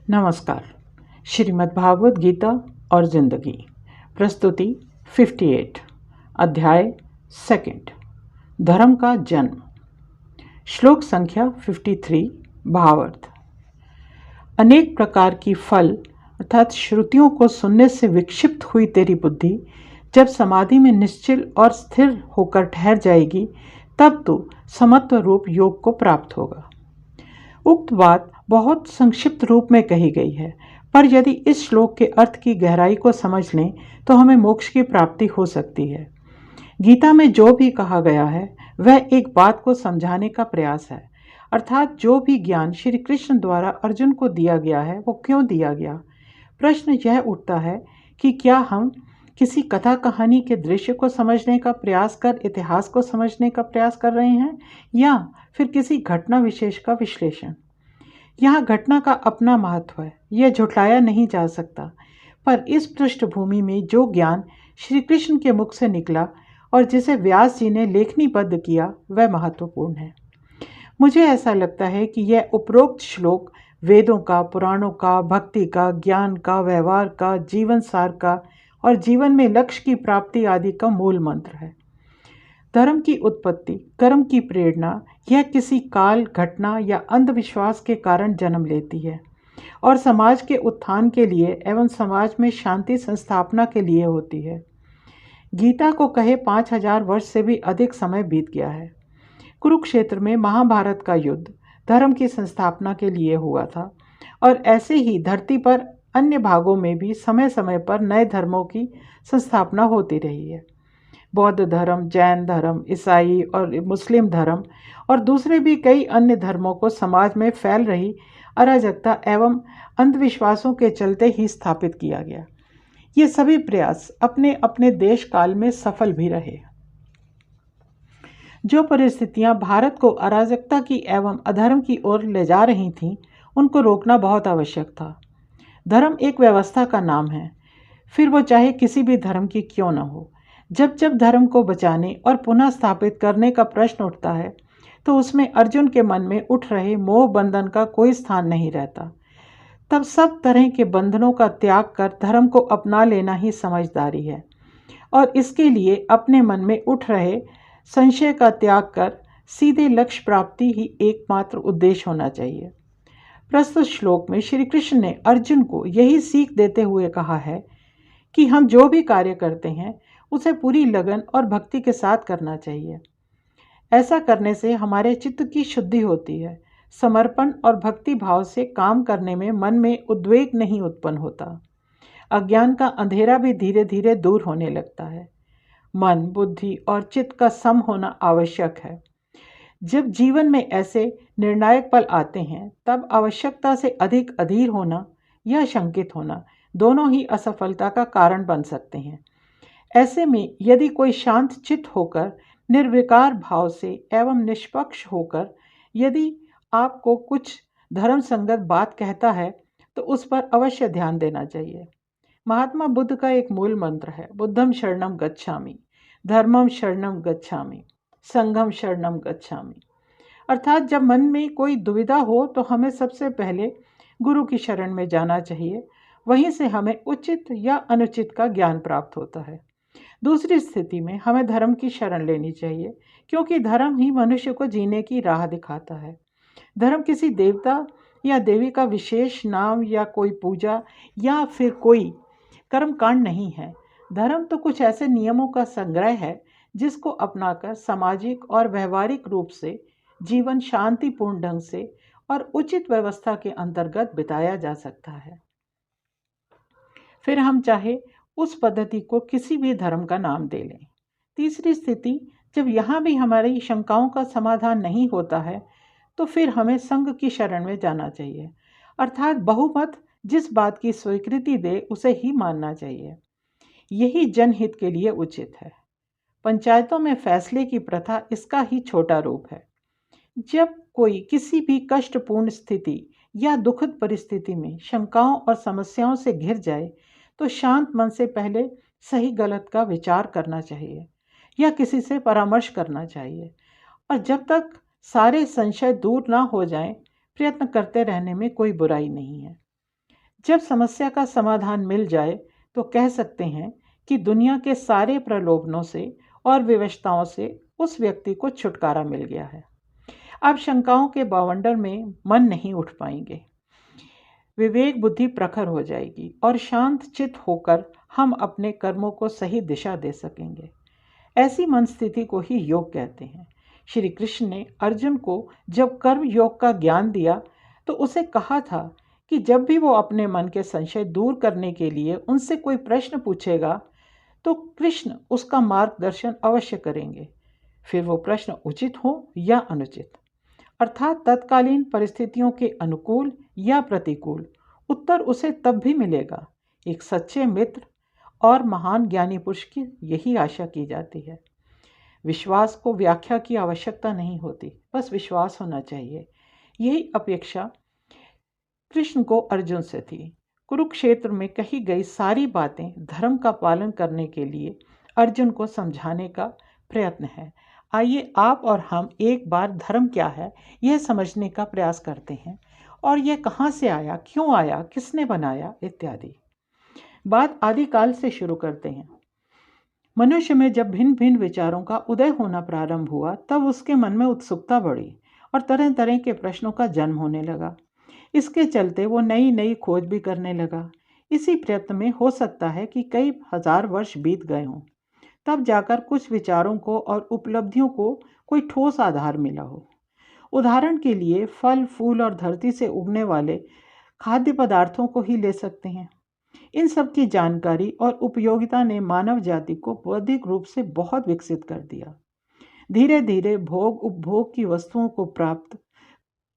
नमस्कार। श्रीमद् भागवत गीता और जिंदगी, प्रस्तुति 58, अध्याय 2, धर्म का जन्म। श्लोक संख्या 53। भावार्थ। अनेक प्रकार की फल अर्थात श्रुतियों को सुनने से विक्षिप्त हुई तेरी बुद्धि जब समाधि में निश्चल और स्थिर होकर ठहर जाएगी, तब तू समत्व रूप योग को प्राप्त होगा। उक्त बात बहुत संक्षिप्त रूप में कही गई है, पर यदि इस श्लोक के अर्थ की गहराई को समझ लें तो हमें मोक्ष की प्राप्ति हो सकती है। गीता में जो भी कहा गया है वह एक बात को समझाने का प्रयास है, अर्थात जो भी ज्ञान श्री कृष्ण द्वारा अर्जुन को दिया गया है वो क्यों दिया गया। प्रश्न यह उठता है कि क्या हम किसी कथा कहानी के दृश्य को समझने का प्रयास कर इतिहास को समझने का प्रयास कर रहे हैं, या फिर किसी घटना विशेष का विश्लेषण। यहाँ घटना का अपना महत्व है, यह झुठलाया नहीं जा सकता, पर इस पृष्ठभूमि में जो ज्ञान श्री कृष्ण के मुख से निकला और जिसे व्यास जी ने लेखनीबद्ध किया वह महत्वपूर्ण है। मुझे ऐसा लगता है कि यह उपरोक्त श्लोक वेदों का, पुराणों का, भक्ति का, ज्ञान का, व्यवहार का, जीवन सार का और जीवन में लक्ष्य की प्राप्ति आदि का मूल मंत्र है। धर्म की उत्पत्ति, कर्म की प्रेरणा यह किसी काल, घटना या अंधविश्वास के कारण जन्म लेती है और समाज के उत्थान के लिए एवं समाज में शांति संस्थापना के लिए होती है। गीता को कहे 5000 वर्ष से भी अधिक समय बीत गया है। कुरुक्षेत्र में महाभारत का युद्ध धर्म की संस्थापना के लिए हुआ था और ऐसे ही धरती पर अन्य भागों में भी समय समय पर नए धर्मों की संस्थापना होती रही है। बौद्ध धर्म, जैन धर्म, ईसाई और मुस्लिम धर्म और दूसरे भी कई अन्य धर्मों को समाज में फैल रही अराजकता एवं अंधविश्वासों के चलते ही स्थापित किया गया। ये सभी प्रयास अपने अपने देश काल में सफल भी रहे। जो परिस्थितियां भारत को अराजकता की एवं अधर्म की ओर ले जा रही थीं, उनको रोकना बहुत आवश्यक था। धर्म एक व्यवस्था का नाम है, फिर वो चाहे किसी भी धर्म की क्यों न हो। जब जब धर्म को बचाने और पुनः स्थापित करने का प्रश्न उठता है तो उसमें अर्जुन के मन में उठ रहे मोह बंधन का कोई स्थान नहीं रहता। तब सब तरह के बंधनों का त्याग कर धर्म को अपना लेना ही समझदारी है और इसके लिए अपने मन में उठ रहे संशय का त्याग कर सीधे लक्ष्य प्राप्ति ही एकमात्र उद्देश्य होना चाहिए। प्रस्तुत श्लोक में श्री कृष्ण ने अर्जुन को यही सीख देते हुए कहा है कि हम जो भी कार्य करते हैं उसे पूरी लगन और भक्ति के साथ करना चाहिए। ऐसा करने से हमारे चित्त की शुद्धि होती है। समर्पण और भक्ति भाव से काम करने में मन में उद्वेग नहीं उत्पन्न होता। अज्ञान का अंधेरा भी धीरे धीरे दूर होने लगता है। मन, बुद्धि और चित्त का सम होना आवश्यक है। जब जीवन में ऐसे निर्णायक पल आते हैं तब आवश्यकता से अधिक अधीर होना या शंकित होना दोनों ही असफलता का कारण बन सकते हैं। ऐसे में यदि कोई शांत चित्त होकर निर्विकार भाव से एवं निष्पक्ष होकर यदि आपको कुछ धर्म संगत बात कहता है तो उस पर अवश्य ध्यान देना चाहिए। महात्मा बुद्ध का एक मूल मंत्र है, बुद्धम शरणम गच्छामि, धर्मम शरणम गच्छामि, संघम शरणम गच्छामि। अर्थात जब मन में कोई दुविधा हो तो हमें सबसे पहले गुरु की शरण में जाना चाहिए, वहीं से हमें उचित या अनुचित का ज्ञान प्राप्त होता है। दूसरी स्थिति में हमें धर्म की शरण लेनी चाहिए, क्योंकि धर्म ही मनुष्य को जीने की राह दिखाता है। धर्म किसी देवता या देवी का विशेष नाम या कोई पूजा या फिर कोई कर्मकांड नहीं है। धर्म तो कुछ ऐसे नियमों का संग्रह है जिसको अपनाकर सामाजिक और व्यवहारिक रूप से जीवन शांतिपूर्ण ढंग से और उचित व्यवस्था के अंतर्गत बिताया जा सकता है। फिर हम चाहे उस पद्धति को किसी भी धर्म का नाम दे लें। तीसरी स्थिति, जब यहाँ भी हमारी शंकाओं का समाधान नहीं होता है तो फिर हमें संघ की शरण में जाना चाहिए, अर्थात बहुमत जिस बात की स्वीकृति दे उसे ही मानना चाहिए। यही जनहित के लिए उचित है। पंचायतों में फैसले की प्रथा इसका ही छोटा रूप है। जब कोई किसी भी कष्टपूर्ण स्थिति या दुखद परिस्थिति में शंकाओं और समस्याओं से घिर जाए तो शांत मन से पहले सही गलत का विचार करना चाहिए या किसी से परामर्श करना चाहिए, और जब तक सारे संशय दूर ना हो जाएं, प्रयत्न करते रहने में कोई बुराई नहीं है। जब समस्या का समाधान मिल जाए तो कह सकते हैं कि दुनिया के सारे प्रलोभनों से और विवशताओं से उस व्यक्ति को छुटकारा मिल गया है। अब शंकाओं के बवंडर में मन नहीं उठ पाएंगे। विवेक बुद्धि प्रखर हो जाएगी और शांत चित्त होकर हम अपने कर्मों को सही दिशा दे सकेंगे। ऐसी मन स्थिति को ही योग कहते हैं। श्री कृष्ण ने अर्जुन को जब कर्म योग का ज्ञान दिया तो उसे कहा था कि जब भी वो अपने मन के संशय दूर करने के लिए उनसे कोई प्रश्न पूछेगा तो कृष्ण उसका मार्गदर्शन अवश्य करेंगे, फिर वो प्रश्न उचित हो या अनुचित, अर्थात तत्कालीन परिस्थितियों के अनुकूल या प्रतिकूल उत्तर उसे तब भी मिलेगा। एक सच्चे मित्र और महान ज्ञानी पुरुष की यही आशा की जाती है। विश्वास को व्याख्या की आवश्यकता नहीं होती, बस विश्वास होना चाहिए। यही अपेक्षा कृष्ण को अर्जुन से थी। कुरुक्षेत्र में कही गई सारी बातें धर्म का पालन करने के लिए अर्जुन को समझाने का प्रयत्न है। आइए आप और हम एक बार धर्म क्या है यह समझने का प्रयास करते हैं और यह कहाँ से आया, क्यों आया, किसने बनाया इत्यादि। बात आदिकाल से शुरू करते हैं। मनुष्य में जब भिन्न भिन्न विचारों का उदय होना प्रारंभ हुआ तब उसके मन में उत्सुकता बढ़ी और तरह तरह के प्रश्नों का जन्म होने लगा। इसके चलते वो नई नई खोज भी करने लगा। इसी प्रयत्न में हो सकता है कि कई हजार वर्ष बीत गए हों, तब जाकर कुछ विचारों को और उपलब्धियों को कोई ठोस आधार मिला हो। उदाहरण के लिए फल फूल और धरती से उगने वाले खाद्य पदार्थों को ही ले सकते हैं। इन सब की जानकारी और उपयोगिता ने मानव जाति को बौद्धिक रूप से बहुत विकसित कर दिया। धीरे धीरे भोग उपभोग की वस्तुओं को प्राप्त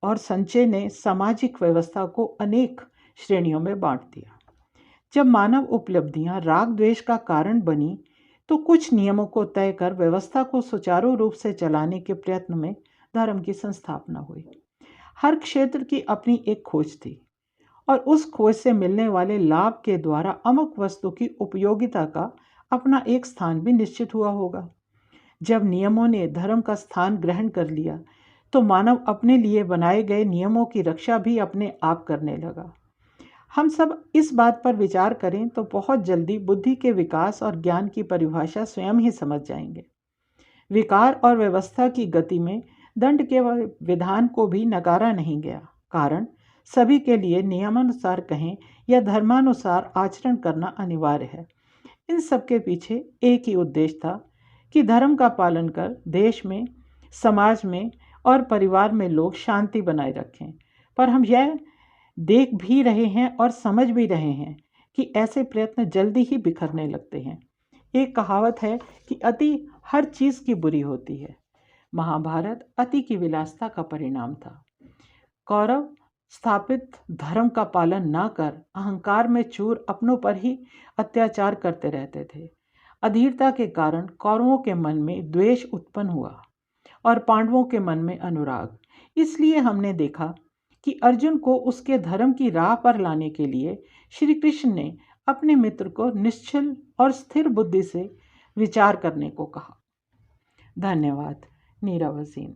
और संचय ने सामाजिक व्यवस्था को अनेक श्रेणियों में बांट दिया। जब मानव उपलब्धियां राग द्वेष का कारण बनी तो कुछ नियमों को तय कर व्यवस्था को सुचारू रूप से चलाने के प्रयत्न में धर्म की संस्थापना हुई। हर क्षेत्र की अपनी एक खोज थी और उस खोज से मिलने वाले लाभ के द्वारा अमुक वस्तु की उपयोगिता का अपना एक स्थान भी निश्चित हुआ होगा। जब नियमों ने धर्म का स्थान ग्रहण कर लिया तो मानव अपने लिए बनाए गए नियमों की रक्षा भी अपने आप करने लगा। हम सब इस बात पर विचार करें तो बहुत जल्दी बुद्धि के विकास और ज्ञान की परिभाषा स्वयं ही समझ जाएंगे। विकार और व्यवस्था की गति में दंड के विधान को भी नकारा नहीं गया, कारण सभी के लिए नियमानुसार कहें या धर्मानुसार आचरण करना अनिवार्य है। इन सब के पीछे एक ही उद्देश्य था कि धर्म का पालन कर देश में, समाज में और परिवार में लोग शांति बनाए रखें। पर हम यह देख भी रहे हैं और समझ भी रहे हैं कि ऐसे प्रयत्न जल्दी ही बिखरने लगते हैं। एक कहावत है कि अति हर चीज की बुरी होती है। महाभारत अति की विलासता का परिणाम था। कौरव स्थापित धर्म का पालन न कर अहंकार में चूर अपनों पर ही अत्याचार करते रहते थे। अधीरता के कारण कौरवों के मन में द्वेष उत्पन्न हुआ और पांडवों के मन में अनुराग। इसलिए हमने देखा कि अर्जुन को उसके धर्म की राह पर लाने के लिए श्री कृष्ण ने अपने मित्र को निश्चल और स्थिर बुद्धि से विचार करने को कहा। धन्यवाद। नीरा वसीम।